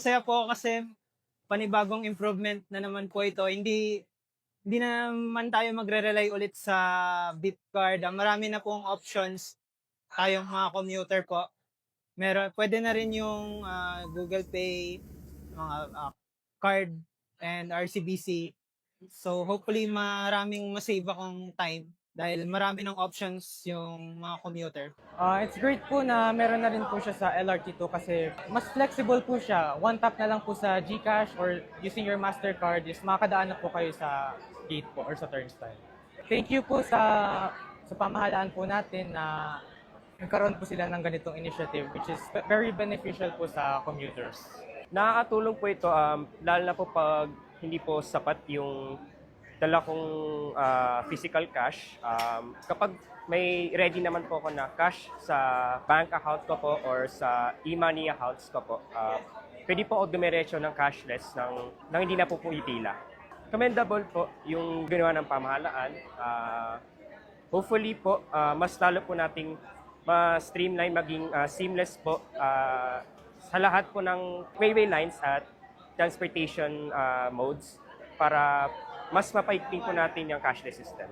masaya po ako kasi panibagong improvement na naman po ito. Hindi na naman tayo magre-rely ulit sa beep card. Marami na pong options tayong mga commuter po. Pwede na rin yung Google Pay, mga card, and RCBC. So hopefully maraming masave akong time dahil marami ng options yung mga commuter. It's great po na meron na rin po siya sa LRT2 kasi mas flexible po siya. One tap na lang po sa GCash or using your MasterCard is makakadaan na po kayo sa gate po or sa turnstile. Thank you po sa pamahalaan po natin na nagkaroon po sila ng ganitong initiative which is very beneficial po sa commuters. Nakakatulong po ito, lalo na po pag hindi po sapat yung dala kong physical cash. Kapag may ready naman po ako na cash sa bank account ko po or sa e-money accounts ko po, pwede po ako dumiretso ng cashless nang hindi na po ipila. Commendable po yung ginawa ng pamahalaan. Hopefully po, mas lalo po nating ma-streamline, maging seamless po sa lahat po ng railway lines at transportation modes para mas mapaigting po natin yung cashless system.